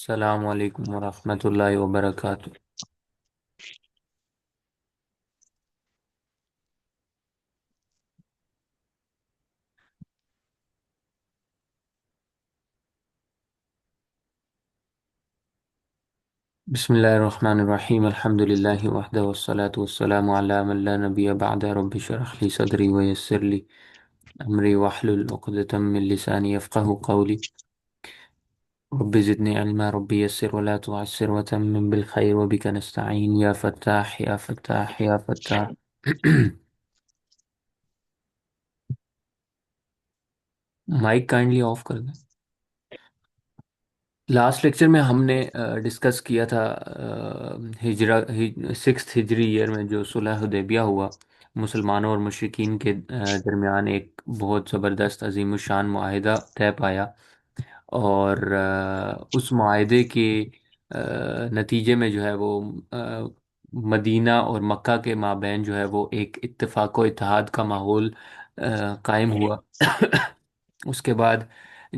السلام علیکم ورحمۃ اللہ وبرکاتہ۔ بسم اللہ الرحمن الرحیم، الحمد للہ وحدہ والصلاة والسلام علی من لا نبی بعد، رب اشرح لی صدری ویسر لی امری واحلل عقدۃ من لسانی یفقهوا قولی، رب زدنی علما، رب یسر ولا تعسر وتمم بالخیر وبک نستعین یا فتاح یا فتاح یا فتاح۔ مائک کائنڈلی آف کر دیں۔ لاسٹ لیکچر میں ہم نے ڈسکس کیا تھا ہجرا 6 ہجری ایئر میں جو صلح حدیبیہ ہوا، مسلمانوں اور مشرکین کے درمیان ایک بہت زبردست عظیم الشان معاہدہ طے پایا، اور اس معاہدے کے نتیجے میں جو ہے وہ مدینہ اور مکہ کے مابین جو ہے وہ ایک اتفاق و اتحاد کا ماحول قائم ہوا۔ اس کے بعد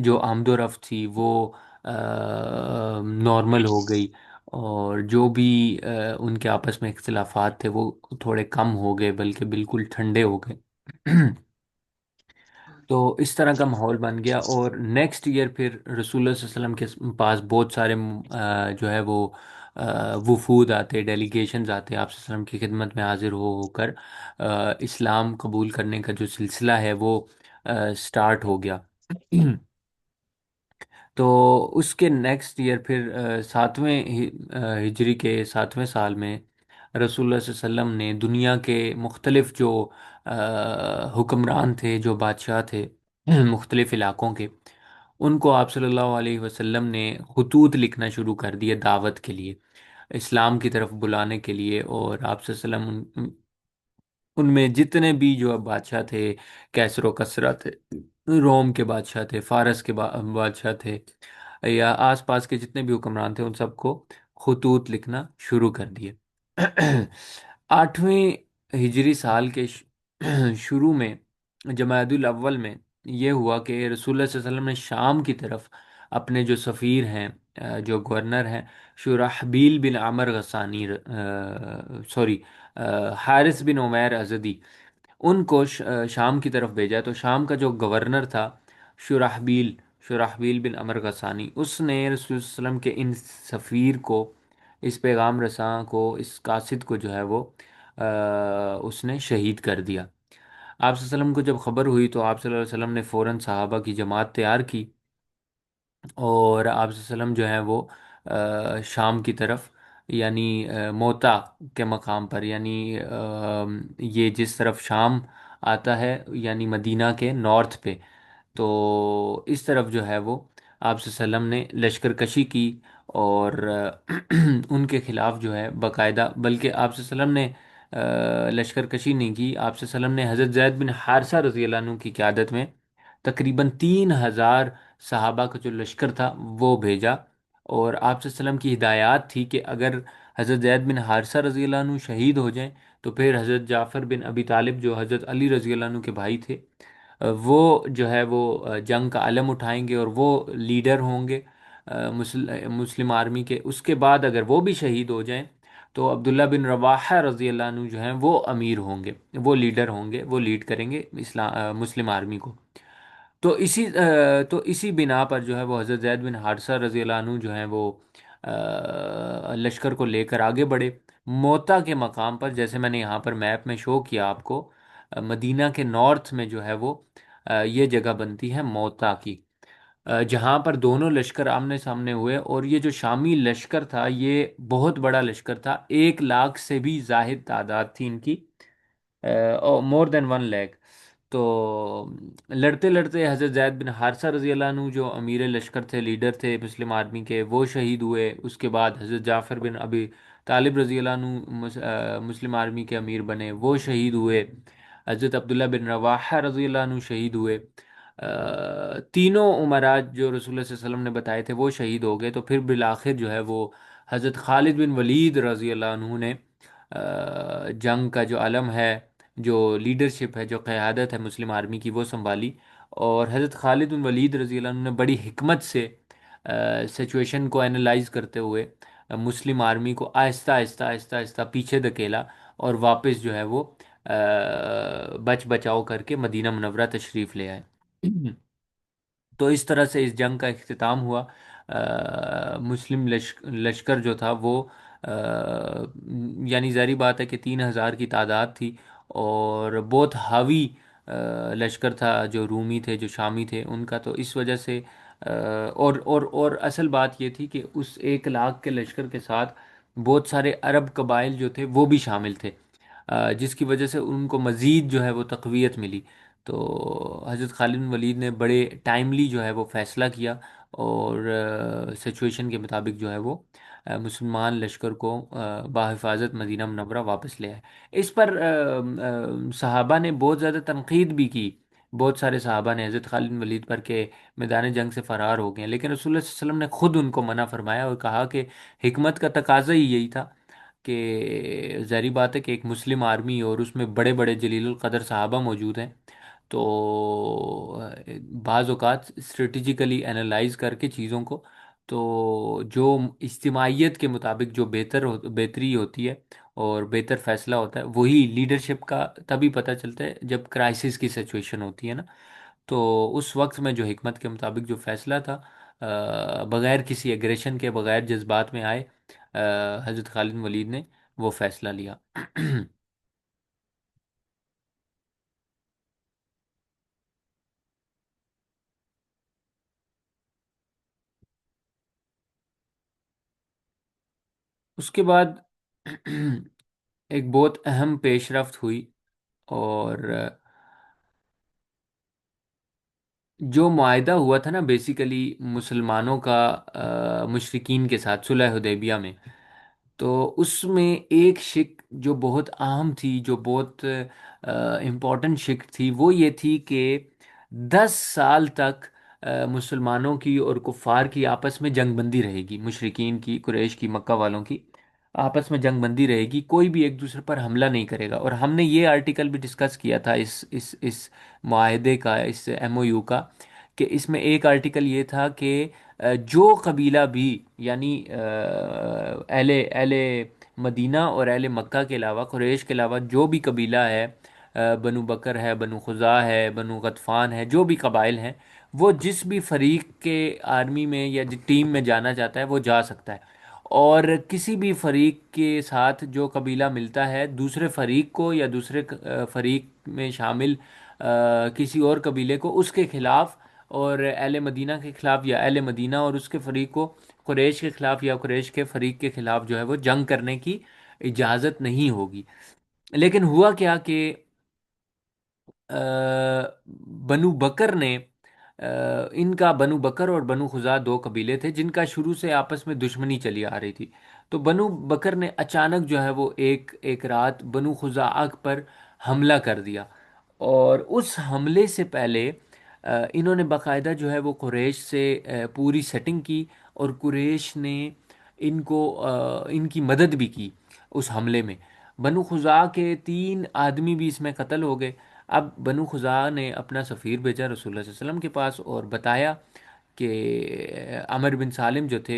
جو آمد و رفت تھی وہ نارمل ہو گئی، اور جو بھی ان کے آپس میں اختلافات تھے وہ تھوڑے کم ہو گئے، بلکہ بالکل ٹھنڈے ہو گئے۔ تو اس طرح کا ماحول بن گیا، اور نیکسٹ ایئر پھر رسول اللہ صلی اللہ علیہ وسلم کے پاس بہت سارے جو ہے وہ وفود آتے، ڈیلیگیشنز آتے، آپ صلی اللہ علیہ وسلم کی خدمت میں حاضر ہو کر اسلام قبول کرنے کا جو سلسلہ ہے وہ سٹارٹ ہو گیا۔ تو اس کے نیکسٹ ایئر پھر 7ویں ہجری کے 7ویں سال میں رسول اللہ صلی اللہ علیہ وسلم نے دنیا کے مختلف جو حکمران تھے، جو بادشاہ تھے مختلف علاقوں کے، ان کو آپ صلی اللہ علیہ وسلم نے خطوط لکھنا شروع کر دیے دعوت کے لیے، اسلام کی طرف بلانے کے لیے۔ اور آپ صلی اللہ علیہ وسلم ان میں جتنے بھی جو بادشاہ تھے، کیسر و کسریٰ تھے، روم کے بادشاہ تھے، فارس کے بادشاہ تھے، یا آس پاس کے جتنے بھی حکمران تھے، ان سب کو خطوط لکھنا شروع کر دیے۔ 8ویں ہجری سال کے شروع میں، جمادی الاول میں، یہ ہوا کہ رسول اللہ صلی اللہ علیہ وسلم نے شام کی طرف اپنے جو سفیر ہیں، جو گورنر ہیں، شرحبیل بن عامر غسانی، سوری، حارث بن عمیر ازدی، ان کو شام کی طرف بھیجا۔ تو شام کا جو گورنر تھا شرحبیل شرحبیل بن عمر غسانی، اس نے رسول اللہ علیہ وسلم کے ان سفیر کو، اس پیغام رساں کو، اس قاصد کو جو ہے وہ اس نے شہید کر دیا۔ آپ صلی اللہ علیہ وسلم کو جب خبر ہوئی تو آپ صلی اللہ علیہ وسلم نے فوراً صحابہ کی جماعت تیار کی، اور آپ صلی اللہ علیہ وسلم جو ہے وہ شام کی طرف، یعنی موتا کے مقام پر، یعنی یہ جس طرف شام آتا ہے، یعنی مدینہ کے نارتھ پہ، تو اس طرف جو ہے وہ آپ صلی اللہ علیہ وسلم نے لشکر کشی کی، اور ان کے خلاف جو ہے باقاعدہ، بلکہ آپ صلی اللہ علیہ وسلم نے لشکر کشی نہیں کی، آپ صلی اللہ علیہ وسلم نے حضرت زید بن حارثہ رضی اللہ عنہ کی قیادت میں تقریباً 3,000 صحابہ کا جو لشکر تھا وہ بھیجا، اور آپ صلی اللہ علیہ وسلم کی ہدایات تھی کہ اگر حضرت زید بن حارثہ رضی اللہ عنہ شہید ہو جائیں تو پھر حضرت جعفر بن ابی طالب جو حضرت علی رضی اللہ عنہ کے بھائی تھے، وہ جو ہے وہ جنگ کا علم اٹھائیں گے، اور وہ لیڈر ہوں گے مسلم آرمی کے۔ اس کے بعد اگر وہ بھی شہید ہو جائیں تو عبداللہ بن رواحہ رضی اللہ عنہ جو ہیں وہ امیر ہوں گے، وہ لیڈر ہوں گے، وہ لیڈ کریں گے مسلم آرمی کو۔ تو اسی بنا پر جو ہے وہ حضرت زید بن حارثہ رضی اللہ عنہ جو ہیں وہ لشکر کو لے کر آگے بڑھے موتا کے مقام پر، جیسے میں نے یہاں پر میپ میں شو کیا آپ کو، مدینہ کے نارتھ میں جو ہے وہ یہ جگہ بنتی ہے موتا کی، جہاں پر دونوں لشکر آمنے سامنے ہوئے۔ اور یہ جو شامی لشکر تھا یہ بہت بڑا لشکر تھا، 1 لاکھ سے بھی زائد تعداد تھی ان کی، مور دین 1 لاکھ۔ تو لڑتے لڑتے حضرت زید بن حارثہ رضی اللہ عنہ جو امیر لشکر تھے، لیڈر تھے مسلم آرمی کے، وہ شہید ہوئے۔ اس کے بعد حضرت جعفر بن ابی طالب رضی اللہ عنہ مسلم آرمی کے امیر بنے، وہ شہید ہوئے۔ حضرت عبداللہ بن رواحہ رضی اللہ عنہ شہید ہوئے۔ تینوں امراء جو رسول اللہ صلی اللہ علیہ وسلم نے بتائے تھے وہ شہید ہو گئے۔ تو پھر بالآخر جو ہے وہ حضرت خالد بن ولید رضی اللہ عنہ نے جنگ کا جو علم ہے، جو لیڈرشپ ہے، جو قیادت ہے مسلم آرمی کی، وہ سنبھالی، اور حضرت خالد بن ولید رضی اللہ عنہ نے بڑی حکمت سے سچویشن کو اینالائز کرتے ہوئے مسلم آرمی کو آہستہ آہستہ آہستہ آہستہ پیچھے دھکیلا، اور واپس جو ہے وہ بچ بچاؤ کر کے مدینہ منورہ تشریف لے آئے۔ تو اس طرح سے اس جنگ کا اختتام ہوا۔ مسلم لشکر جو تھا وہ آ، یعنی ظاہری بات ہے کہ 3,000 کی تعداد تھی، اور بہت حاوی لشکر تھا، جو رومی تھے جو شامی تھے ان کا، تو اس وجہ سے اور اصل بات یہ تھی کہ اس 1 لاکھ کے لشکر کے ساتھ بہت سارے عرب قبائل جو تھے وہ بھی شامل تھے، جس کی وجہ سے ان کو مزید جو ہے وہ تقویت ملی۔ تو حضرت خالد بن ولید نے بڑے ٹائملی جو ہے وہ فیصلہ کیا، اور سچویشن کے مطابق جو ہے وہ مسلمان لشکر کو بحفاظت مدینہ منورہ واپس لے آئے۔ اس پر صحابہ نے بہت زیادہ تنقید بھی کی، بہت سارے صحابہ نے حضرت خالد بن ولید پر کہ میدان جنگ سے فرار ہو گئے ہیں، لیکن رسول اللہ صلی اللہ علیہ وسلم نے خود ان کو منع فرمایا اور کہا کہ حکمت کا تقاضا ہی یہی تھا کہ ظاہری بات ہے کہ ایک مسلم آرمی اور اس میں بڑے بڑے جلیل القدر صحابہ موجود ہیں، تو بعض اوقات اسٹریٹجیکلی انالائز کر کے چیزوں کو، تو جو اجتماعیت کے مطابق جو بہتری ہوتی ہے اور بہتر فیصلہ ہوتا ہے، وہی لیڈرشپ کا تبھی پتہ چلتا ہے جب کرائسس کی سچویشن ہوتی ہے نا۔ تو اس وقت میں جو حکمت کے مطابق جو فیصلہ تھا، بغیر کسی ایگریشن کے، بغیر جذبات میں آئے، حضرت خالد بن ولید نے وہ فیصلہ لیا۔ اس کے بعد ایک بہت اہم پیش رفت ہوئی، اور جو معاہدہ ہوا تھا نا بیسیکلی مسلمانوں کا مشرکین کے ساتھ صلح حدیبیہ میں، تو اس میں ایک شک جو بہت اہم تھی، جو بہت امپورٹنٹ شک تھی، وہ یہ تھی کہ 10 سال تک مسلمانوں کی اور کفار کی آپس میں جنگ بندی رہے گی، مشرکین کی، قریش کی، مکہ والوں کی آپس میں جنگ بندی رہے گی، کوئی بھی ایک دوسرے پر حملہ نہیں کرے گا۔ اور ہم نے یہ آرٹیکل بھی ڈسکس کیا تھا اس معاہدے کا، اس ایم او یو کا، کہ اس میں ایک آرٹیکل یہ تھا کہ جو قبیلہ بھی، یعنی اہل مدینہ اور اہل مکہ کے علاوہ، قریش کے علاوہ جو بھی قبیلہ ہے، بنو بکر ہے، بنو خزاع ہے، بنو غطفان ہے، جو بھی قبائل ہیں، وہ جس بھی فریق کے آرمی میں یا ٹیم میں جانا چاہتا ہے وہ جا سکتا ہے، اور کسی بھی فریق کے ساتھ جو قبیلہ ملتا ہے دوسرے فریق کو یا دوسرے فریق میں شامل کسی اور قبیلے کو، اس کے خلاف، اور اہل مدینہ کے خلاف یا اہل مدینہ اور اس کے فریق کو قریش کے خلاف یا قریش کے فریق کے خلاف جو ہے وہ جنگ کرنے کی اجازت نہیں ہوگی۔ لیکن ہوا کیا کہ بنو بکر نے، ان کا بنو بکر اور بنو خزاع دو قبیلے تھے جن کا شروع سے آپس میں دشمنی چلی آ رہی تھی، تو بنو بکر نے اچانک جو ہے وہ ایک ایک رات بنو خزاع پر حملہ کر دیا، اور اس حملے سے پہلے انہوں نے باقاعدہ جو ہے وہ قریش سے پوری سیٹنگ کی، اور قریش نے ان کی مدد بھی کی اس حملے میں۔ بنو خزاع کے 3 آدمی بھی اس میں قتل ہو گئے۔ اب بنو خزاع نے اپنا سفیر بھیجا رسول اللہ صلی اللہ علیہ وسلم کے پاس اور بتایا کہ عمر بن سالم جو تھے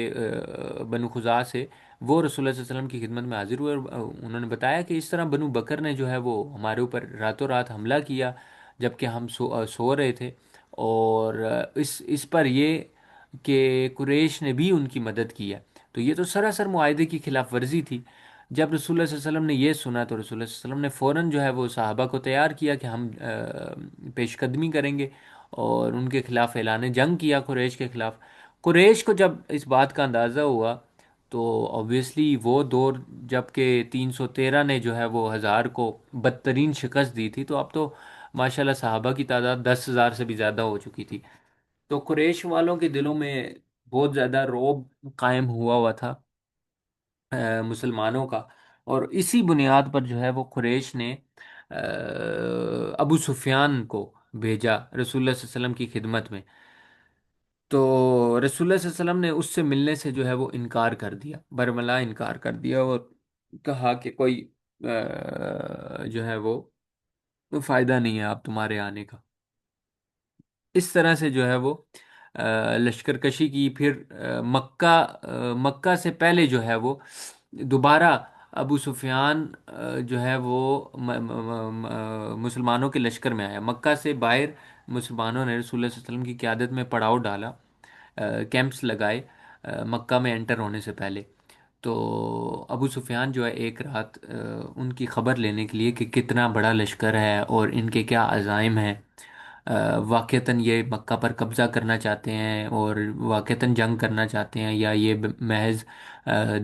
بنو خزاع سے، وہ رسول اللہ صلی اللہ علیہ وسلم کی خدمت میں حاضر ہوئے، اور انہوں نے بتایا کہ اس طرح بنو بکر نے جو ہے وہ ہمارے اوپر راتوں رات حملہ کیا جبکہ ہم سو رہے تھے، اور اس پر یہ کہ قریش نے بھی ان کی مدد کی ہے، تو یہ تو سراسر معاہدے کی خلاف ورزی تھی۔ جب رسول اللہ صلی اللہ علیہ وسلم نے یہ سنا تو رسول اللہ صلی اللہ علیہ وسلم نے فوراً جو ہے وہ صحابہ کو تیار کیا کہ ہم پیش قدمی کریں گے، اور ان کے خلاف اعلان جنگ کیا، قریش کے خلاف۔ قریش کو جب اس بات کا اندازہ ہوا تو آبویسلی وہ دور جب کہ 313 نے جو ہے وہ 1,000 کو بدترین شکست دی تھی، تو اب تو ماشاءاللہ صحابہ کی تعداد 10,000 سے بھی زیادہ ہو چکی تھی، تو قریش والوں کے دلوں میں بہت زیادہ رعب قائم ہوا تھا مسلمانوں کا، اور اسی بنیاد پر جو ہے وہ قریش نے ابو سفیان کو بھیجا رسول اللہ صلی اللہ علیہ وسلم کی خدمت میں، تو رسول اللہ صلی اللہ علیہ وسلم نے اس سے ملنے سے جو ہے وہ انکار کر دیا، برملا انکار کر دیا، اور کہا کہ کوئی جو ہے وہ فائدہ نہیں ہے آپ تمہارے آنے کا۔ اس طرح سے جو ہے وہ لشکر کشی کی، پھر مکہ سے پہلے جو ہے وہ دوبارہ ابو سفیان جو ہے وہ مسلمانوں کے لشکر میں آیا، مکہ سے باہر مسلمانوں نے رسول اللہ صلی اللہ علیہ وسلم کی قیادت میں پڑاؤ ڈالا، کیمپس لگائے مکہ میں انٹر ہونے سے پہلے۔ تو ابو سفیان جو ہے ایک رات ان کی خبر لینے کے لیے کہ کتنا بڑا لشکر ہے اور ان کے کیا عزائم ہیں، واقعتاً یہ مکہ پر قبضہ کرنا چاہتے ہیں اور واقعتاً جنگ کرنا چاہتے ہیں، یا یہ محض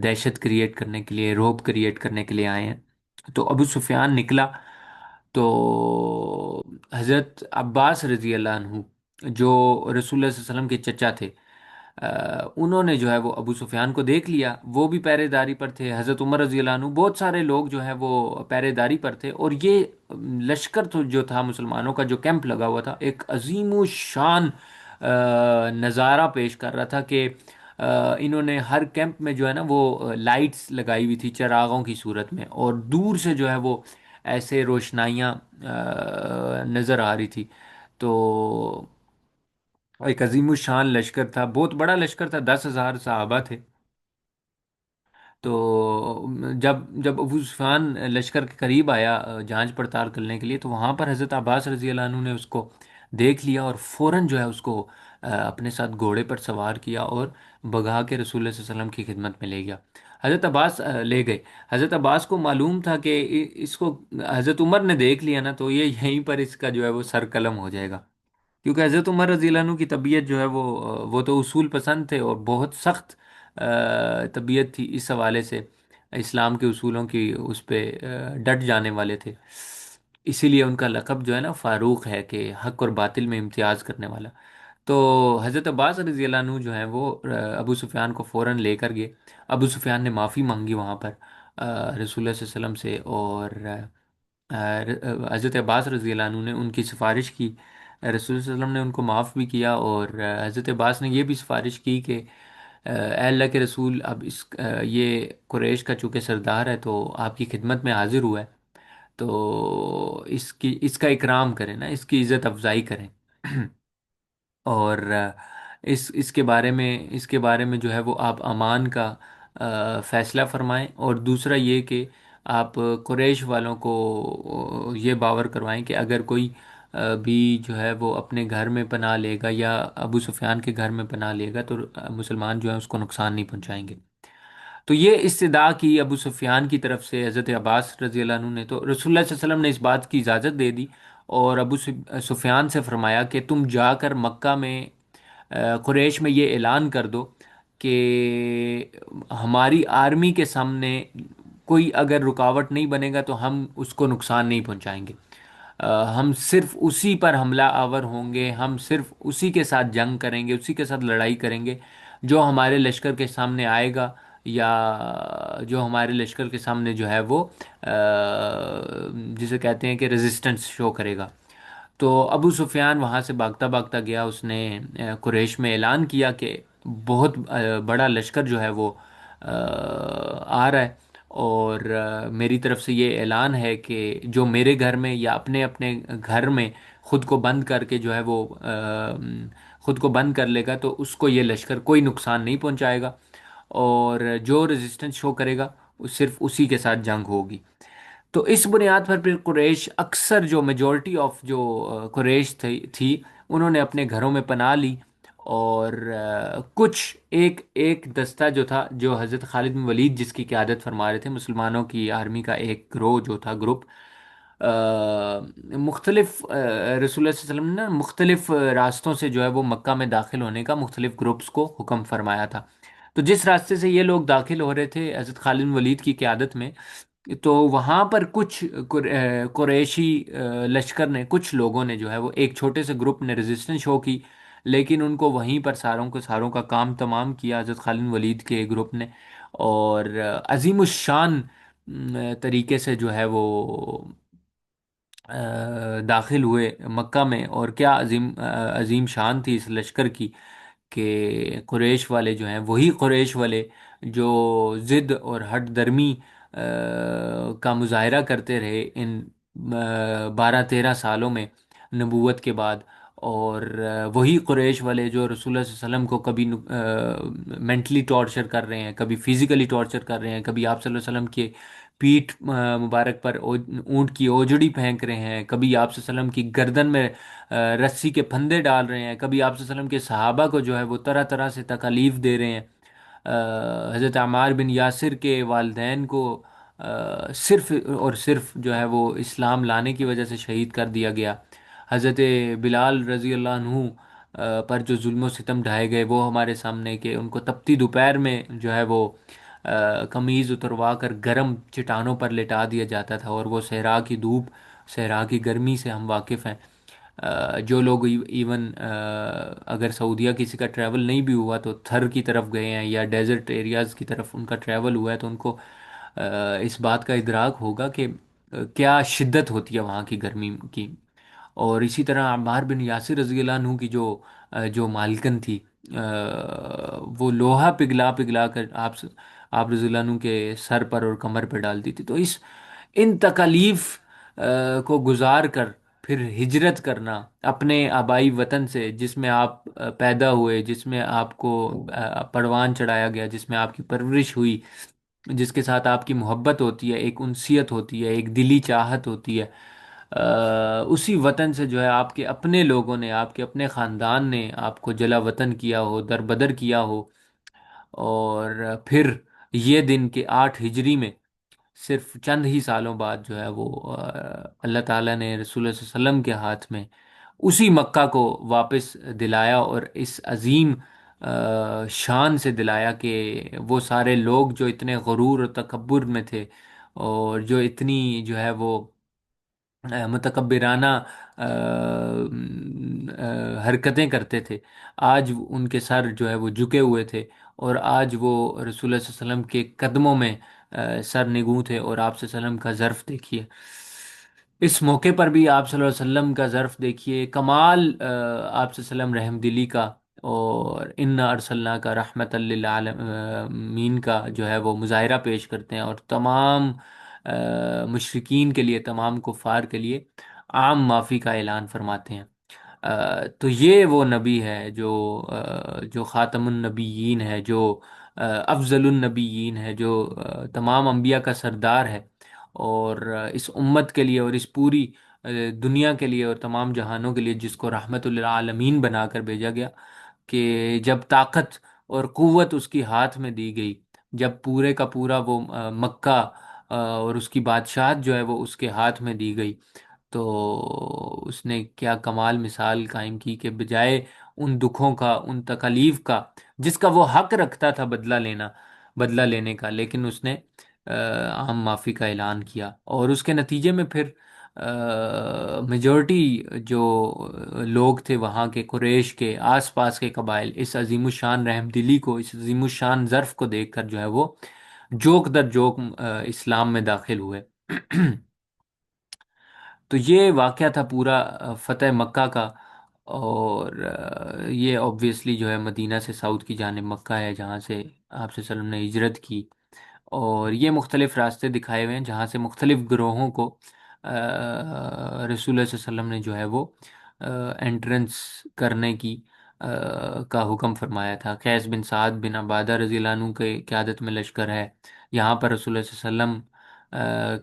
دہشت کریٹ کرنے کے لیے، روب کریٹ کرنے کے لیے آئے ہیں۔ تو ابو سفیان نکلا، تو حضرت عباس رضی اللہ عنہ جو رسول اللہ صلی اللہ علیہ وسلم کے چچا تھے، انہوں نے جو ہے وہ ابو سفیان کو دیکھ لیا، وہ بھی پہرے داری پر تھے، حضرت عمر رضی اللہ عنہ، بہت سارے لوگ جو ہے وہ پہرے داری پر تھے، اور یہ لشکر تو جو تھا مسلمانوں کا جو کیمپ لگا ہوا تھا، ایک عظیم و شان نظارہ پیش کر رہا تھا کہ انہوں نے ہر کیمپ میں جو ہے نا وہ لائٹس لگائی ہوئی تھی چراغوں کی صورت میں، اور دور سے جو ہے وہ ایسے روشنائیاں نظر آ رہی تھی۔ تو ایک عظیم الشان لشکر تھا، بہت بڑا لشکر تھا، 10,000 صحابہ تھے۔ تو جب ابو سفیان لشکر کے قریب آیا جانچ پڑتال کرنے کے لیے، تو وہاں پر حضرت عباس رضی اللہ عنہ نے اس کو دیکھ لیا اور فوراً جو ہے اس کو اپنے ساتھ گھوڑے پر سوار کیا اور بگا کے رسول اللہ صلی اللہ علیہ وسلم کی خدمت میں لے گیا۔ حضرت عباس لے گئے۔ حضرت عباس کو معلوم تھا کہ اس کو حضرت عمر نے دیکھ لیا نا، تو یہ یہیں پر اس کا جو ہے وہ سر قلم ہو جائے گا، کیونکہ حضرت عمر رضی اللہ عنہ کی طبیعت جو ہے وہ تو اصول پسند تھے اور بہت سخت طبیعت تھی اس حوالے سے، اسلام کے اصولوں کی اس پہ ڈٹ جانے والے تھے، اسی لیے ان کا لقب جو ہے نا فاروق ہے، کہ حق اور باطل میں امتیاز کرنے والا۔ تو حضرت عباس رضی اللہ عنہ جو ہیں وہ ابو سفیان کو فوراً لے کر گئے۔ ابو سفیان نے معافی مانگی وہاں پر رسول اللہ صلی اللہ علیہ وسلم سے، اور حضرت عباس رضی اللہ عنہ نے ان کی سفارش کی، رسول اللہ صلی اللہ علیہ وسلم نے ان کو معاف بھی کیا، اور حضرت عباس نے یہ بھی سفارش کی کہ اے اللہ کے رسول، اب یہ قریش کا چونکہ سردار ہے تو آپ کی خدمت میں حاضر ہوا ہے، تو اس کا اکرام کریں نا، اس کی عزت افزائی کریں اور اس کے بارے میں جو ہے وہ آپ امان کا فیصلہ فرمائیں، اور دوسرا یہ کہ آپ قریش والوں کو یہ باور کروائیں کہ اگر کوئی بھی جو ہے وہ اپنے گھر میں پناہ لے گا یا ابو سفیان کے گھر میں پناہ لے گا، تو مسلمان جو ہیں اس کو نقصان نہیں پہنچائیں گے۔ تو یہ استدعا کی ابو سفیان کی طرف سے حضرت عباس رضی اللہ عنہ نے، تو رسول اللہ صلی اللہ علیہ وسلم نے اس بات کی اجازت دے دی، اور ابو سفیان سے فرمایا کہ تم جا کر مکہ میں قریش میں یہ اعلان کر دو کہ ہماری آرمی کے سامنے کوئی اگر رکاوٹ نہیں بنے گا تو ہم اس کو نقصان نہیں پہنچائیں گے، ہم صرف اسی پر حملہ آور ہوں گے، ہم صرف اسی کے ساتھ جنگ کریں گے، اسی کے ساتھ لڑائی کریں گے جو ہمارے لشکر کے سامنے آئے گا، یا جو ہمارے لشکر کے سامنے جو ہے وہ جسے کہتے ہیں کہ ریزسٹنس شو کرے گا۔ تو ابو سفیان وہاں سے بھاگتا بھاگتا گیا، اس نے قریش میں اعلان کیا کہ بہت بڑا لشکر جو ہے وہ آ رہا ہے، اور میری طرف سے یہ اعلان ہے کہ جو میرے گھر میں یا اپنے اپنے گھر میں خود کو بند کر کے جو ہے وہ خود کو بند کر لے گا، تو اس کو یہ لشکر کوئی نقصان نہیں پہنچائے گا، اور جو ریزسٹنس شو کرے گا صرف اسی کے ساتھ جنگ ہوگی۔ تو اس بنیاد پر پھر قریش اکثر جو میجورٹی آف جو قریش تھی انہوں نے اپنے گھروں میں پناہ لی، اور کچھ ایک ایک دستہ جو تھا، جو حضرت خالد بن ولید جس کی قیادت فرما رہے تھے، مسلمانوں کی آرمی کا ایک گروہ جو تھا، گروپ مختلف رسول اللہ صلی اللہ علیہ وسلم نے نا مختلف راستوں سے جو ہے وہ مکہ میں داخل ہونے کا مختلف گروپس کو حکم فرمایا تھا۔ تو جس راستے سے یہ لوگ داخل ہو رہے تھے حضرت خالد بن ولید کی قیادت میں، تو وہاں پر کچھ قریشی لشکر نے، کچھ لوگوں نے جو ہے وہ ایک چھوٹے سے گروپ نے ریزسٹنس شو کی، لیکن ان کو وہیں پر ساروں کا کام تمام کیا حضرت خالد بن ولید کے گروپ نے، اور عظیم الشان طریقے سے جو ہے وہ داخل ہوئے مکہ میں، اور کیا عظیم شان تھی اس لشکر کی کہ قریش والے جو ہیں وہی قریش والے جو ضد اور ہٹ درمی کا مظاہرہ کرتے رہے ان 12-13 سالوں میں نبوت کے بعد، اور وہی قریش والے جو رسول اللہ صلی اللہ علیہ وسلم کو کبھی مینٹلی ٹارچر کر رہے ہیں، کبھی فزیکلی ٹارچر کر رہے ہیں، کبھی آپ صلی اللہ علیہ وسلم کے پیٹھ مبارک پر اونٹ کی اوجڑی پھینک رہے ہیں، کبھی آپ صلی اللہ علیہ وسلم کی گردن میں رسی کے پھندے ڈال رہے ہیں، کبھی آپ صلی اللہ علیہ وسلم کے صحابہ کو جو ہے وہ طرح طرح سے تکالیف دے رہے ہیں، حضرت عمار بن یاسر کے والدین کو صرف اور صرف جو ہے وہ اسلام لانے کی وجہ سے شہید کر دیا گیا، حضرت بلال رضی اللہ عنہ پر جو ظلم و ستم ڈھائے گئے وہ ہمارے سامنے، کہ ان کو تپتی دوپہر میں جو ہے وہ قمیض اتروا کر گرم چٹانوں پر لٹا دیا جاتا تھا، اور وہ صحرا کی دھوپ، صحرا کی گرمی سے ہم واقف ہیں۔ جو لوگ ایون اگر سعودیہ کسی کا ٹریول نہیں بھی ہوا تو تھر کی طرف گئے ہیں یا ڈیزرٹ ایریاز کی طرف ان کا ٹریول ہوا ہے، تو ان کو اس بات کا ادراک ہوگا کہ کیا شدت ہوتی ہے وہاں کی گرمی کی۔ اور اسی طرح عمار بن یاسر رضی اللہ عنہ کی جو مالکن تھی، وہ لوہا پگھلا پگھلا کر آپ رضی اللہ عنہ کے سر پر اور کمر پہ ڈالتی تھی۔ تو ان تکالیف کو گزار کر پھر ہجرت کرنا اپنے آبائی وطن سے، جس میں آپ پیدا ہوئے، جس میں آپ کو پروان چڑھایا گیا، جس میں آپ کی پرورش ہوئی، جس کے ساتھ آپ کی محبت ہوتی ہے، ایک انسیت ہوتی ہے، ایک دلی چاہت ہوتی ہے، اسی وطن سے جو ہے آپ کے اپنے لوگوں نے، آپ کے اپنے خاندان نے آپ کو جلا وطن کیا ہو، در بدر کیا ہو، اور پھر یہ دن کے 8 ہجری میں صرف چند ہی سالوں بعد جو ہے وہ اللہ تعالیٰ نے رسول اللہ صلی اللہ علیہ وسلم کے ہاتھ میں اسی مکہ کو واپس دلایا، اور اس عظیم شان سے دلایا کہ وہ سارے لوگ جو اتنے غرور اور تکبر میں تھے، اور جو اتنی جو ہے وہ متکبرانہ حرکتیں کرتے تھے، آج ان کے سر جو ہے وہ جھکے ہوئے تھے، اور آج وہ رسول اللہ صلی اللہ علیہ وسلم کے قدموں میں سر نگوں تھے، اور آپ صلی اللہ علیہ وسلم کا ظرف دیکھیے، اس موقع پر بھی آپ صلی اللہ علیہ وسلم کا ظرف دیکھیے، کمال آپ صلی اللہ علیہ وسلم رحم دلی کا، اور انا ارسلنا کا رحمت للعالمین کا جو ہے وہ مظاہرہ پیش کرتے ہیں، اور تمام مشرکین کے لیے، تمام کفار کے لیے عام معافی کا اعلان فرماتے ہیں۔ تو یہ وہ نبی ہے جو خاتم النبیین ہے، جو افضل النبیین ہے، جو تمام انبیاء کا سردار ہے، اور اس امت کے لیے اور اس پوری دنیا کے لیے اور تمام جہانوں کے لیے جس کو رحمت للعالمین بنا کر بھیجا گیا، کہ جب طاقت اور قوت اس کی ہاتھ میں دی گئی، جب پورے کا پورا وہ مکہ اور اس کی بادشاہت جو ہے وہ اس کے ہاتھ میں دی گئی، تو اس نے کیا کمال مثال قائم کی کہ بجائے ان دکھوں کا، ان تکالیف کا، جس کا وہ حق رکھتا تھا بدلہ لینے کا، لیکن اس نے عام معافی کا اعلان کیا، اور اس کے نتیجے میں پھر میجورٹی جو لوگ تھے وہاں کے، قریش کے آس پاس کے قبائل، اس عظیم الشان رحم دلی کو، اس عظیم الشان ظرف کو دیکھ کر جو ہے وہ جوک در جوک اسلام میں داخل ہوئے۔ تو یہ واقعہ تھا پورا فتح مکہ کا، اور یہ اوبویسلی جو ہے مدینہ سے ساؤتھ کی جانب مکہ ہے، جہاں سے آپ صلی اللہ علیہ وسلم نے ہجرت کی، اور یہ مختلف راستے دکھائے ہوئے ہیں جہاں سے مختلف گروہوں کو رسول اللہ صلی اللہ علیہ وسلم نے جو ہے وہ انٹرنس کرنے کی کا حکم فرمایا تھا۔ قیس بن سعد بن عبادہ رضی اللہ عنہ کے قیادت میں لشکر ہے، یہاں پر رسول اللہ صلی اللہ علیہ وسلم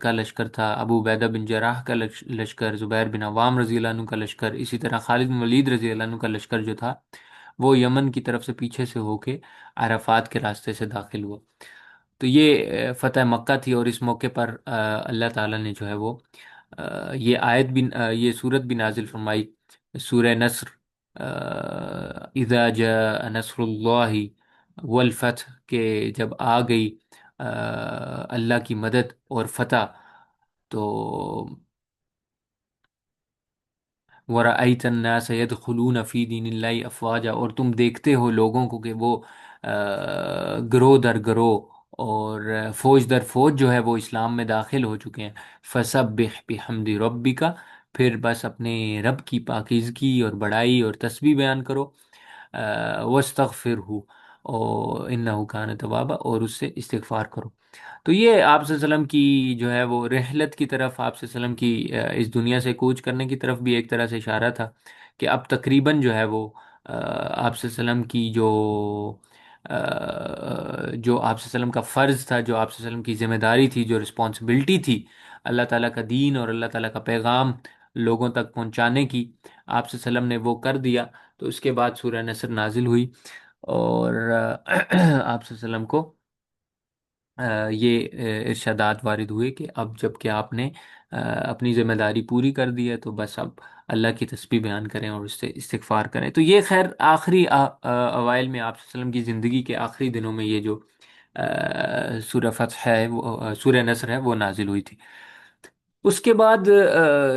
کا لشکر تھا، ابو عبیدہ بن جراح کا لشکر، زبیر بن عوام رضی اللہ عنہ کا لشکر، اسی طرح خالد بن ولید رضی اللہ عنہ کا لشکر جو تھا وہ یمن کی طرف سے پیچھے سے ہو کے عرفات کے راستے سے داخل ہوا۔ تو یہ فتح مکہ تھی، اور اس موقع پر اللہ تعالیٰ نے جو ہے وہ یہ آیت بھی، یہ سورت بھی نازل فرمائی، سورہ نصر، اذا جاء نصر اللہ والفتح، کہ جب آ گئی اللہ کی مدد اور فتح، تو وَرَأَيْتَ النَّاسَ يَدْخُلُونَ فِي دِينِ اللَّهِ أَفْوَاجًا، اور تم دیکھتے ہو لوگوں کو کہ وہ گروہ در گروہ اور فوج در فوج جو ہے وہ اسلام میں داخل ہو چکے ہیں۔ فَسَبِّحْ بِحَمْدِ رَبِّكَ، پھر بس اپنے رب کی پاکیزگی اور بڑائی اور تسبیح بیان کرو، وَاسْتَغْفِرْهُ اور إِنَّهُ كَانَ تَوَّابًا، اور اس سے استغفار کرو۔ تو یہ آپ صلی اللہ علیہ وسلم کی جو ہے وہ رحلت کی طرف، آپ صلی اللہ علیہ وسلم کی اس دنیا سے کوچ کرنے کی طرف بھی ایک طرح سے اشارہ تھا، کہ اب تقریباً جو ہے وہ آپ صلی اللہ علیہ وسلم کی جو آپ صلی اللہ علیہ وسلم کا فرض تھا، جو آپ صلی اللہ علیہ وسلم کی ذمہ داری تھی، جو رسپانسبلٹی تھی اللہ تعالیٰ کا دین اور اللہ تعالیٰ کا پیغام لوگوں تک پہنچانے کی، آپ صلی اللہ علیہ وسلم نے وہ کر دیا۔ تو اس کے بعد سورہ نصر نازل ہوئی، اور آپ صلی اللہ علیہ وسلم کو یہ ارشادات وارد ہوئے کہ اب جب کہ آپ نے اپنی ذمہ داری پوری کر دی ہے تو بس اب اللہ کی تسبیح بیان کریں اور اس سے استغفار کریں۔ تو یہ خیر آخری اوائل میں آپ صلی اللہ علیہ وسلم کی زندگی کے آخری دنوں میں یہ جو سورہ فتح ہے، وہ سورہ نصر ہے، وہ نازل ہوئی تھی۔ اس کے بعد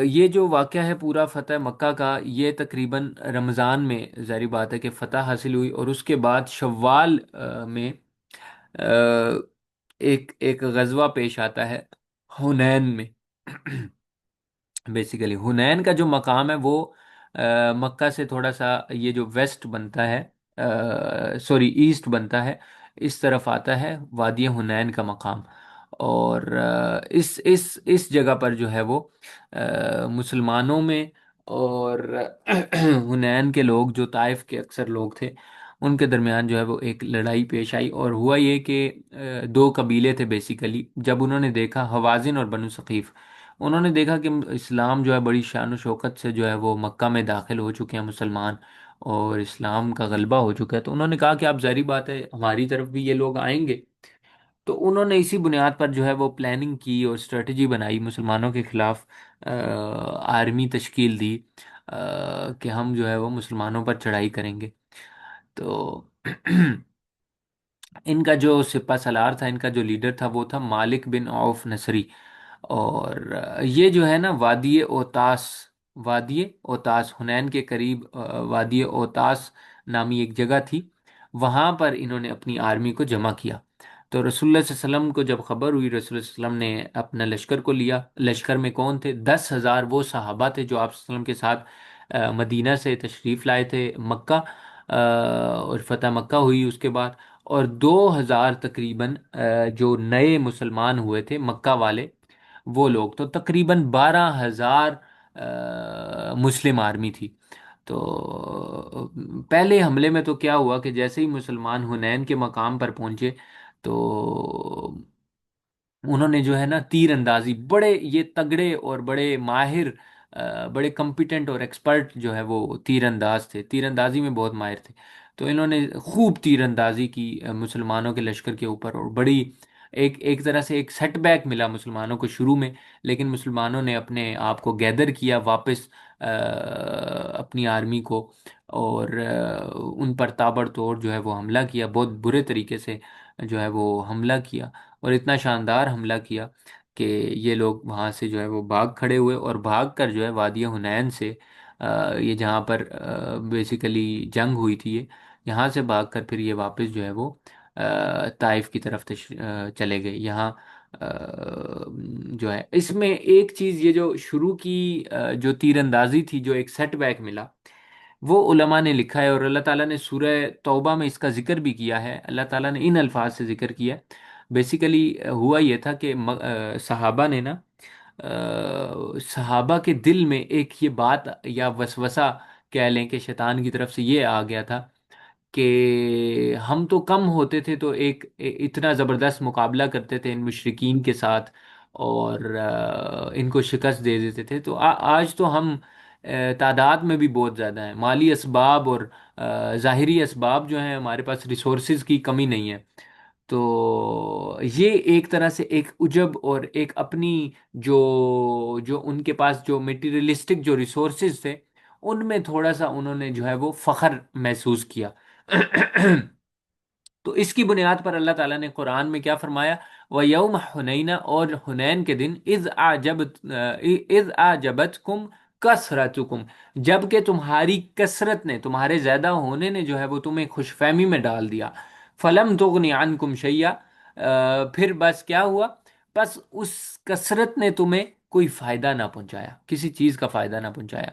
یہ جو واقعہ ہے پورا فتح مکہ کا، یہ تقریباً رمضان میں ظاہری بات ہے کہ فتح حاصل ہوئی، اور اس کے بعد شوال میں آ، ایک ایک غزوہ پیش آتا ہے حنین میں۔ بیسیکلی حنین کا جو مقام ہے وہ مکہ سے تھوڑا سا یہ جو ویسٹ بنتا ہے، سوری ایسٹ بنتا ہے، اس طرف آتا ہے وادی حنین کا مقام۔ اور اس جگہ پر جو ہے وہ مسلمانوں میں اور حنین کے لوگ جو طائف کے اکثر لوگ تھے ان کے درمیان جو ہے وہ ایک لڑائی پیش آئی، اور ہوا یہ کہ دو قبیلے تھے بیسیکلی۔ جب انہوں نے دیکھا، حوازن اور بنو ثقیف، انہوں نے دیکھا کہ اسلام جو ہے بڑی شان و شوکت سے جو ہے وہ مکہ میں داخل ہو چکے ہیں مسلمان، اور اسلام کا غلبہ ہو چکا ہے، تو انہوں نے کہا کہ اب ظاہری بات ہے ہماری طرف بھی یہ لوگ آئیں گے۔ تو انہوں نے اسی بنیاد پر جو ہے وہ پلاننگ کی اور اسٹریٹجی بنائی، مسلمانوں کے خلاف آرمی تشکیل دی کہ ہم جو ہے وہ مسلمانوں پر چڑھائی کریں گے۔ تو ان کا جو سپہ سالار تھا، ان کا جو لیڈر تھا، وہ تھا مالک بن عوف نصری۔ اور یہ جو ہے نا وادی اوتاس، وادی اوتاس حنین کے قریب وادی اوتاس نامی ایک جگہ تھی، وہاں پر انہوں نے اپنی آرمی کو جمع کیا۔ تو رسول اللہ صلی اللہ علیہ وسلم کو جب خبر ہوئی، رسول اللہ صلی اللہ علیہ وسلم نے اپنا لشکر کو لیا۔ لشکر میں کون تھے؟ 10,000 وہ صحابہ تھے جو آپ صلی اللہ علیہ وسلم کے ساتھ مدینہ سے تشریف لائے تھے مکہ، اور فتح مکہ ہوئی اس کے بعد، اور 2,000 تقریباً جو نئے مسلمان ہوئے تھے مکہ والے وہ لوگ، تو تقریباً 12,000 مسلم آرمی تھی۔ تو پہلے حملے میں تو کیا ہوا کہ جیسے ہی مسلمان حنین کے مقام پر پہنچے تو انہوں نے جو ہے نا تیر اندازی، بڑے یہ تگڑے اور بڑے ماہر بڑے کمپیٹنٹ اور ایکسپرٹ جو ہے وہ تیر انداز تھے، تیر اندازی میں بہت ماہر تھے۔ تو انہوں نے خوب تیر اندازی کی مسلمانوں کے لشکر کے اوپر، اور بڑی ایک ایک طرح سے ایک سیٹ بیک ملا مسلمانوں کو شروع میں، لیکن مسلمانوں نے اپنے آپ کو گیدر کیا واپس اپنی آرمی کو، اور ان پر تابڑ توڑ جو ہے وہ حملہ کیا، بہت برے طریقے سے جو ہے وہ حملہ کیا، اور اتنا شاندار حملہ کیا کہ یہ لوگ وہاں سے جو ہے وہ بھاگ کھڑے ہوئے، اور بھاگ کر جو ہے وادی حنین سے یہ جہاں پر بیسیکلی جنگ ہوئی تھی، یہاں سے بھاگ کر پھر یہ واپس جو ہے وہ طائف کی طرف چلے گئے۔ یہاں جو ہے اس میں ایک چیز یہ جو شروع کی جو تیر اندازی تھی، جو ایک سیٹ بیک ملا، وہ علماء نے لکھا ہے، اور اللہ تعالیٰ نے سورہ توبہ میں اس کا ذکر بھی کیا ہے۔ اللہ تعالیٰ نے ان الفاظ سے ذکر کیا ہے۔ بیسیکلی ہوا یہ تھا کہ صحابہ نے نا صحابہ کے دل میں ایک یہ بات یا وسوسہ کہہ لیں کہ شیطان کی طرف سے یہ آ گیا تھا کہ ہم تو کم ہوتے تھے تو ایک اتنا زبردست مقابلہ کرتے تھے ان مشرکین کے ساتھ، اور ان کو شکست دے دیتے تھے، تو آج تو ہم تعداد میں بھی بہت زیادہ ہیں، مالی اسباب اور ظاہری اسباب جو ہیں ہمارے پاس، ریسورسز کی کمی نہیں ہے۔ تو یہ ایک طرح سے ایک عجب اور ایک اپنی جو جو ان کے پاس جو میٹیریلسٹک جو ریسورسز تھے ان میں تھوڑا سا انہوں نے جو ہے وہ فخر محسوس کیا۔ تو اس کی بنیاد پر اللہ تعالیٰ نے قرآن میں کیا فرمایا؟ وَيَوْمَ حُنَيْنَ، اور حنین کے دن، اِذْ أَعْجَبَتْكُمْ کثرتکم، جب کہ تمہاری کثرت نے، تمہارے زیادہ ہونے نے جو ہے وہ تمہیں خوش فہمی میں ڈال دیا۔ فَلَمْ تُغْنِ عَنْكُمْ شَيْئًا، پھر بس کیا ہوا؟ بس اس کثرت نے تمہیں کوئی فائدہ نہ پہنچایا، کسی چیز کا فائدہ نہ پہنچایا۔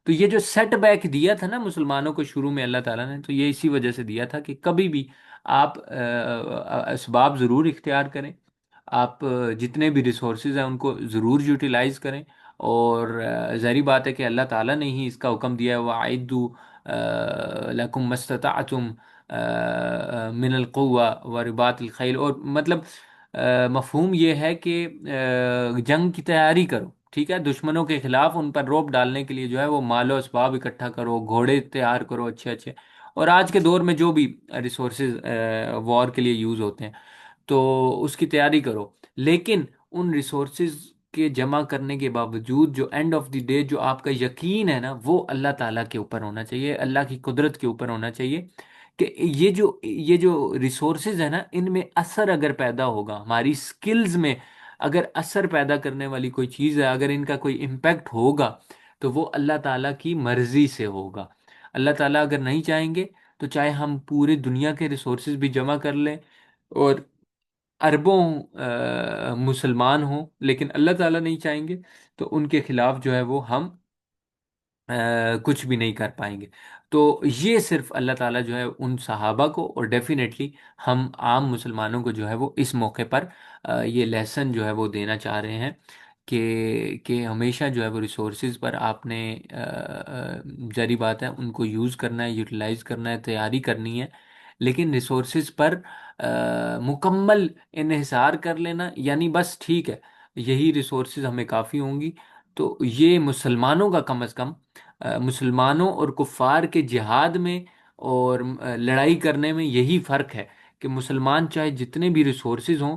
تو یہ جو سیٹ بیک دیا تھا نا مسلمانوں کو شروع میں اللہ تعالیٰ نے، تو یہ اسی وجہ سے دیا تھا کہ کبھی بھی آپ اسباب ضرور اختیار کریں، آپ جتنے بھی ریسورسز ہیں ان کو ضرور یوٹیلائز کریں، اور ظاہری بات ہے کہ اللہ تعالیٰ نے ہی اس کا حکم دیا ہے، وَأَعِدُّوا لَكُم مَّا اسْتَطَعْتُم من القوہ ورباط الخیل، اور مطلب مفہوم یہ ہے کہ جنگ کی تیاری کرو، ٹھیک ہے، دشمنوں کے خلاف ان پر روب ڈالنے کے لیے جو ہے وہ مال و اسباب اکٹھا کرو، گھوڑے تیار کرو اچھے اچھے، اور آج کے دور میں جو بھی ریسورسز وار کے لیے یوز ہوتے ہیں تو اس کی تیاری کرو، لیکن ان ریسورسز کے جمع کرنے کے باوجود جو اینڈ آف دی ڈے جو آپ کا یقین ہے نا وہ اللہ تعالیٰ کے اوپر ہونا چاہیے، اللہ کی قدرت کے اوپر ہونا چاہیے، کہ یہ جو ریسورسز ہے نا ان میں اثر اگر پیدا ہوگا، ہماری سکلز میں اگر اثر پیدا کرنے والی کوئی چیز ہے، اگر ان کا کوئی امپیکٹ ہوگا تو وہ اللہ تعالیٰ کی مرضی سے ہوگا۔ اللہ تعالیٰ اگر نہیں چاہیں گے تو چاہے ہم پوری دنیا کے ریسورسز بھی جمع کر لیں اور اربوں مسلمان ہوں، لیکن اللہ تعالیٰ نہیں چاہیں گے تو ان کے خلاف جو ہے وہ ہم کچھ بھی نہیں کر پائیں گے۔ تو یہ صرف اللہ تعالیٰ جو ہے ان صحابہ کو اور ڈیفینیٹلی ہم عام مسلمانوں کو جو ہے وہ اس موقع پر یہ لیسن جو ہے وہ دینا چاہ رہے ہیں کہ ہمیشہ جو ہے وہ ریسورسز پر آپ نے ظاہری بات ہے ان کو یوز کرنا ہے، یوٹیلائز کرنا ہے، تیاری کرنی ہے، لیکن ریسورسز پر مکمل انحصار کر لینا یعنی بس ٹھیک ہے یہی ریسورسز ہمیں کافی ہوں گی، تو یہ مسلمانوں کا کم از کم مسلمانوں اور کفار کے جہاد میں اور لڑائی کرنے میں یہی فرق ہے کہ مسلمان چاہے جتنے بھی ریسورسز ہوں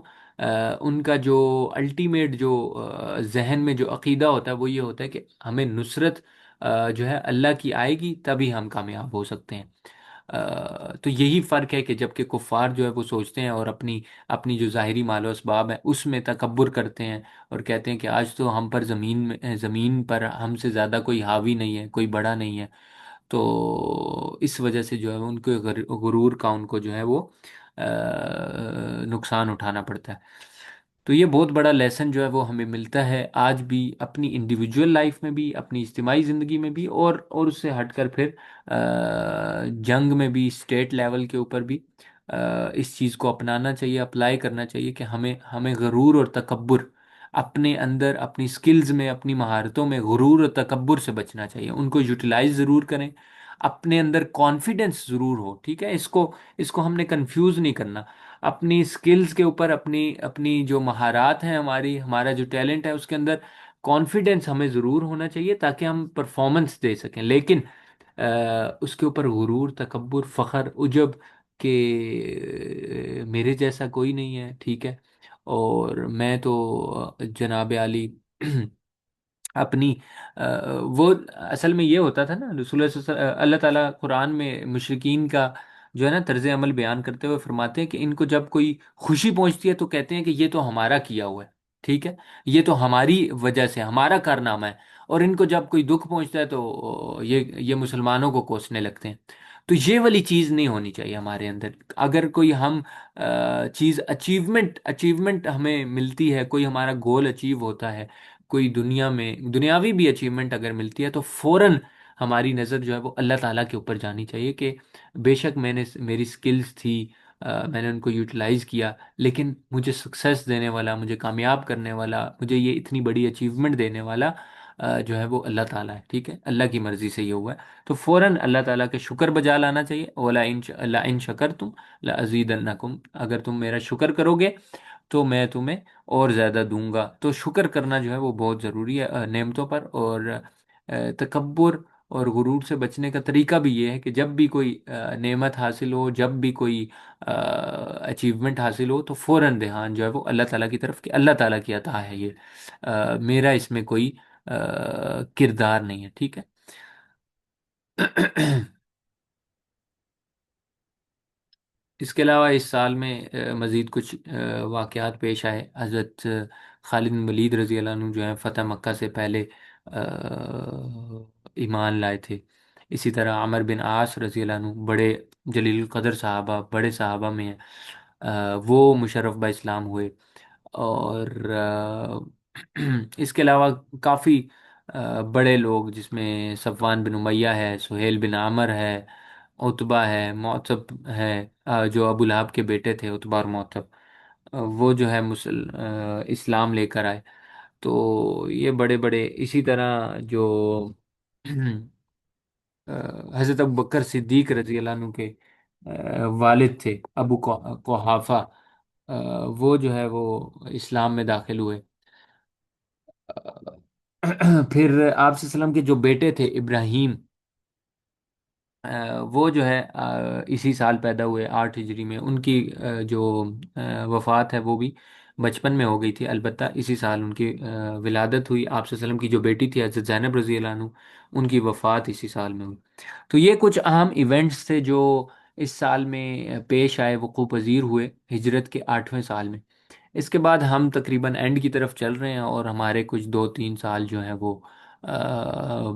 ان کا جو الٹیمیٹ جو ذہن میں جو عقیدہ ہوتا ہے وہ یہ ہوتا ہے کہ ہمیں نصرت جو ہے اللہ کی آئے گی تبھی ہم کامیاب ہو سکتے ہیں۔ تو یہی فرق ہے کہ جب کہ کفار جو ہے وہ سوچتے ہیں اور اپنی اپنی جو ظاہری مال و اسباب ہے اس میں تکبر کرتے ہیں اور کہتے ہیں کہ آج تو ہم پر زمین پر ہم سے زیادہ کوئی حاوی نہیں ہے، کوئی بڑا نہیں ہے، تو اس وجہ سے جو ہے ان کے غرور کا ان کو جو ہے وہ نقصان اٹھانا پڑتا ہے۔ تو یہ بہت بڑا لیسن جو ہے وہ ہمیں ملتا ہے آج بھی اپنی انڈیویجول لائف میں بھی، اپنی اجتماعی زندگی میں بھی، اور اس سے ہٹ کر پھر جنگ میں بھی، اسٹیٹ لیول کے اوپر بھی اس چیز کو اپنانا چاہیے، اپلائی کرنا چاہیے کہ ہمیں غرور اور تکبر اپنے اندر، اپنی سکلز میں، اپنی مہارتوں میں غرور اور تکبر سے بچنا چاہیے، ان کو یوٹیلائز ضرور کریں، اپنے اندر کانفیڈنس ضرور ہو، ٹھیک ہے، اس کو ہم نے کنفیوز نہیں کرنا، اپنی سکلز کے اوپر، اپنی اپنی جو مہارات ہیں، ہمارا جو ٹیلنٹ ہے اس کے اندر کانفیڈنس ہمیں ضرور ہونا چاہیے تاکہ ہم پرفارمنس دے سکیں، لیکن اس کے اوپر غرور، تکبر، فخر، عجب کہ میرے جیسا کوئی نہیں ہے، ٹھیک ہے، اور میں تو جناب علی اپنی وہ اصل میں یہ ہوتا تھا نا، رسول اللہ صلی اللہ تعالیٰ قرآن میں مشرکین کا جو ہے نا طرز عمل بیان کرتے ہوئے فرماتے ہیں کہ ان کو جب کوئی خوشی پہنچتی ہے تو کہتے ہیں کہ یہ تو ہمارا کیا ہوا ہے، ٹھیک ہے، یہ تو ہماری وجہ سے ہمارا کارنامہ ہے، اور ان کو جب کوئی دکھ پہنچتا ہے تو یہ مسلمانوں کو کوسنے لگتے ہیں۔ تو یہ والی چیز نہیں ہونی چاہیے ہمارے اندر، اگر کوئی ہم چیز اچیومنٹ ہمیں ملتی ہے، کوئی ہمارا گول اچیو ہوتا ہے، کوئی دنیا میں دنیاوی بھی اچیومنٹ اگر ملتی ہے تو فوراً ہماری نظر جو ہے وہ اللہ تعالیٰ کے اوپر جانی چاہیے کہ بے شک میری سکلز تھی، میں نے ان کو یوٹیلائز کیا، لیکن مجھے سکسیس دینے والا، مجھے کامیاب کرنے والا، مجھے یہ اتنی بڑی اچیومنٹ دینے والا جو ہے وہ اللہ تعالیٰ ہے، ٹھیک ہے، اللہ کی مرضی سے یہ ہوا ہے، تو فوراً اللہ تعالیٰ کے شکر بجا لانا چاہیے، لَئِن شَكَرْتُمْ لَأَزِيدَنَّكُمْ، اگر تم میرا شکر کرو گے تو میں تمہیں اور زیادہ دوں گا۔ تو شکر کرنا جو ہے وہ بہت ضروری ہے نعمتوں پر، اور تکبر اور غرور سے بچنے کا طریقہ بھی یہ ہے کہ جب بھی کوئی نعمت حاصل ہو، جب بھی کوئی اچیومنٹ حاصل ہو تو فوراً دھیان جو ہے وہ اللہ تعالیٰ کی طرف کہ اللہ تعالیٰ کی عطا ہے یہ، میرا اس میں کوئی کردار نہیں ہے، ٹھیک ہے۔ اس کے علاوہ اس سال میں مزید کچھ واقعات پیش آئے، حضرت خالد بن ولید رضی اللہ عنہ جو ہیں فتح مکہ سے پہلے ایمان لائے تھے، اسی طرح عمر بن عاص رضی اللہ عنہ بڑے جلیل القدر صحابہ، بڑے صحابہ میں ہیں، وہ مشرف با اسلام ہوئے، اور اس کے علاوہ کافی بڑے لوگ جس میں صفوان بن امیہ ہے، سہیل بن عامر ہے، عتبہ ہے، معتب ہے، جو ابو لہب کے بیٹے تھے عتبہ اور معتب، وہ جو ہے اسلام لے کر آئے۔ تو یہ بڑے بڑے اسی طرح جو حضرت ابو بکر صدیق رضی اللہ عنہ کے والد تھے، ابو قحافہ، وہ جو ہے وہ اسلام میں داخل ہوئے۔ پھر آپ صلی اللہ علیہ وسلم کے جو بیٹے تھے ابراہیم، وہ جو ہے اسی سال پیدا ہوئے 8 ہجری میں، ان کی جو وفات ہے وہ بھی بچپن میں ہو گئی تھی، البتہ اسی سال ان کی ولادت ہوئی۔ آپ صلی اللہ علیہ وسلم کی جو بیٹی تھی حضرت زینب رضی اللہ عنہ، ان کی وفات اسی سال میں ہوئی۔ تو یہ کچھ اہم ایونٹس تھے جو اس سال میں پیش آئے، وقوع پذیر ہوئے ہجرت کے 8ویں سال میں۔ اس کے بعد ہم تقریباً اینڈ کی طرف چل رہے ہیں، اور ہمارے کچھ 2-3 سال جو ہیں وہ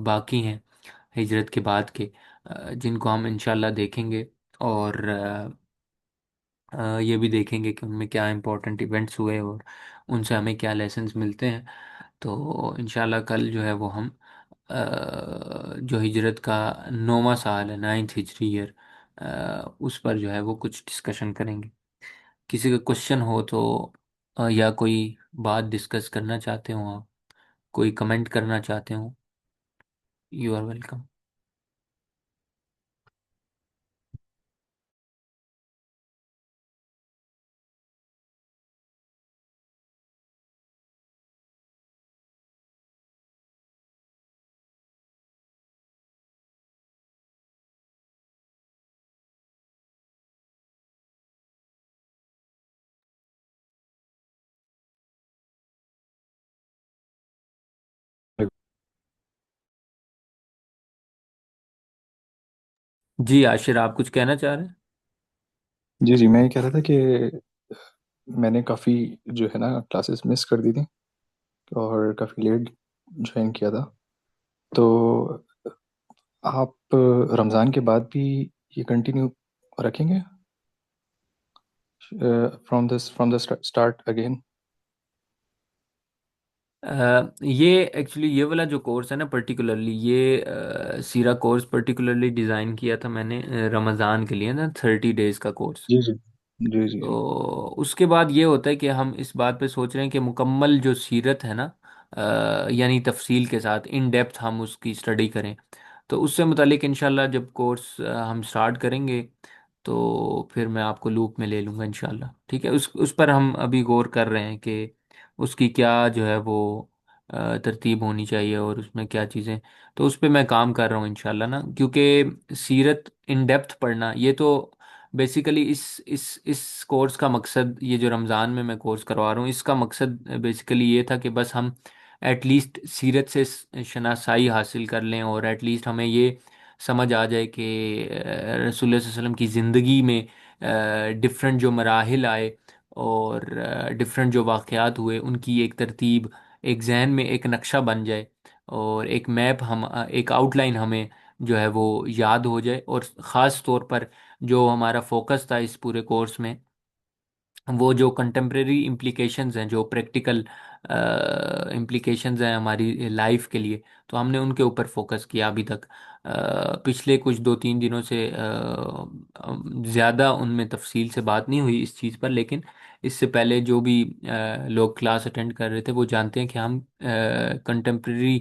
باقی ہیں ہجرت کے بعد کے، جن کو ہم انشاءاللہ دیکھیں گے، اور یہ بھی دیکھیں گے کہ ان میں کیا امپورٹنٹ ایونٹس ہوئے اور ان سے ہمیں کیا لیسنز ملتے ہیں۔ تو انشاءاللہ کل جو ہے وہ ہم جو ہجرت کا 9واں سال ہے، 9th ہجری ایئر، اس پر جو ہے وہ کچھ ڈسکشن کریں گے۔ کسی کا کوشچن ہو تو یا کوئی بات ڈسکس کرنا چاہتے ہوں آپ، کوئی کمنٹ کرنا چاہتے ہوں، یو آر ویلکم۔ جی عاشر، آپ کچھ کہنا چاہ رہے ہیں؟ جی جی، میں یہ کہہ رہا تھا کہ میں نے کافی جو ہے نا کلاسز مس کر دی تھی اور کافی لیٹ جوائن کیا تھا، تو آپ رمضان کے بعد بھی یہ کنٹینیو رکھیں گے فرام دا اسٹارٹ اگین؟ یہ ایکچولی یہ والا جو کورس ہے نا، پرٹیکولرلی یہ سیرا کورس پرٹیکولرلی ڈیزائن کیا تھا میں نے رمضان کے لیے نا، 30 days کا کورس۔ جی جی جی جی جی تو اس کے بعد یہ ہوتا ہے کہ ہم اس بات پہ سوچ رہے ہیں کہ مکمل جو سیرت ہے نا، یعنی تفصیل کے ساتھ ان ڈیپتھ ہم اس کی اسٹڈی کریں۔ تو اس سے متعلق انشاءاللہ جب کورس ہم سٹارٹ کریں گے تو پھر میں آپ کو لوپ میں لے لوں گا انشاءاللہ، ٹھیک ہے؟ اس پر ہم ابھی غور کر رہے ہیں کہ اس کی کیا جو ہے وہ ترتیب ہونی چاہیے، اور اس میں کیا چیزیں، تو اس پہ میں کام کر رہا ہوں انشاءاللہ نا، کیونکہ سیرت ان ڈیپتھ پڑھنا یہ تو بیسیکلی اس کورس کا مقصد، یہ جو رمضان میں کورس کروا رہا ہوں، اس کا مقصد بیسیکلی یہ تھا کہ بس ہم ایٹ لیسٹ سیرت سے شناسائی حاصل کر لیں، اور ایٹ لیسٹ ہمیں یہ سمجھ آ جائے کہ رسول اللہ صلی اللہ علیہ وسلم کی زندگی میں ڈفرینٹ جو مراحل آئے اور ڈفرینٹ جو واقعات ہوئے، ان کی ایک ترتیب، ایک ذہن میں ایک نقشہ بن جائے، اور ایک میپ، ہم ایک آؤٹ لائن ہمیں جو ہے وہ یاد ہو جائے۔ اور خاص طور پر جو ہمارا فوکس تھا اس پورے کورس میں، وہ جو کنٹمپریری امپلیکیشنز ہیں، جو پریکٹیکل امپلیکیشنز ہیں ہماری لائف کے لیے، تو ہم نے ان کے اوپر فوکس کیا ابھی تک۔ پچھلے کچھ 2-3 دنوں سے زیادہ ان میں تفصیل سے بات نہیں ہوئی اس چیز پر، لیکن اس سے پہلے جو بھی لوگ کلاس اٹینڈ کر رہے تھے وہ جانتے ہیں کہ ہم کنٹمپریری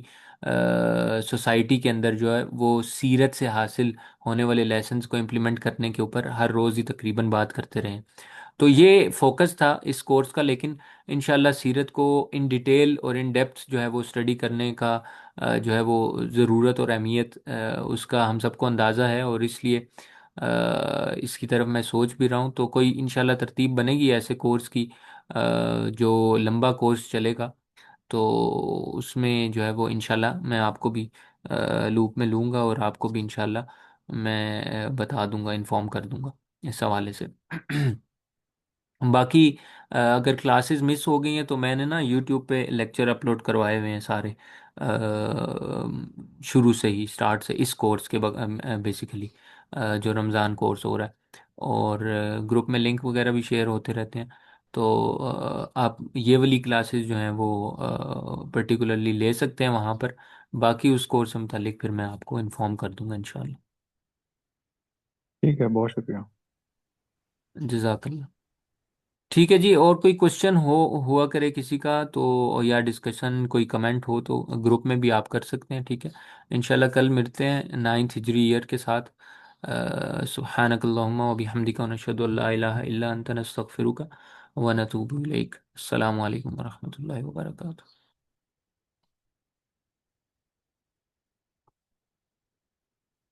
سوسائٹی کے اندر جو ہے وہ سیرت سے حاصل ہونے والے لیسنز کو امپلیمنٹ کرنے کے اوپر ہر روز ہی تقریباً بات کرتے رہے ہیں۔ تو یہ فوکس تھا اس کورس کا، لیکن انشاءاللہ سیرت کو ان ڈیٹیل اور ان ڈیپتھ جو ہے وہ اسٹڈی کرنے کا جو ہے وہ ضرورت اور اہمیت اس کا ہم سب کو اندازہ ہے، اور اس لیے اس کی طرف میں سوچ بھی رہا ہوں۔ تو کوئی انشاءاللہ ترتیب بنے گی ایسے کورس کی، جو لمبا کورس چلے گا، تو اس میں جو ہے وہ انشاءاللہ میں آپ کو بھی لوپ میں لوں گا، اور آپ کو بھی انشاءاللہ میں بتا دوں گا، انفارم کر دوں گا اس حوالے سے۔ باقی اگر کلاسز مس ہو گئی ہیں تو میں نے نا یوٹیوب پہ لیکچر اپلوڈ کروائے ہوئے ہیں سارے، شروع سے ہی، اسٹارٹ سے، اس کورس کے بیسیکلی جو رمضان کورس ہو رہا ہے، اور گروپ میں لنک وغیرہ بھی شیئر ہوتے رہتے ہیں۔ تو آپ یہ والی کلاسز جو ہیں وہ پرٹیکولرلی لے سکتے ہیں وہاں پر، باقی اس کورس سے متعلق پھر میں آپ کو انفارم کر دوں گا انشاءاللہ۔ ٹھیک ہے، بہت شکریہ۔ جزاک اللہ۔ ٹھیک ہے جی، اور کوئی کوشچن ہوا کرے کسی کا تو، یا ڈسکشن کوئی کمنٹ ہو تو گروپ میں بھی آپ کر سکتے ہیں، ٹھیک ہے؟ انشاءاللہ کل ملتے ہیں 9th ہجری ایئر کے ساتھ۔ سبحانک اللہم و بحمدک، ونشہد ان لا الہ الا انت، نستغفرک ونتوب الیک۔ السلام علیکم ورحمۃ اللہ وبرکاتہ۔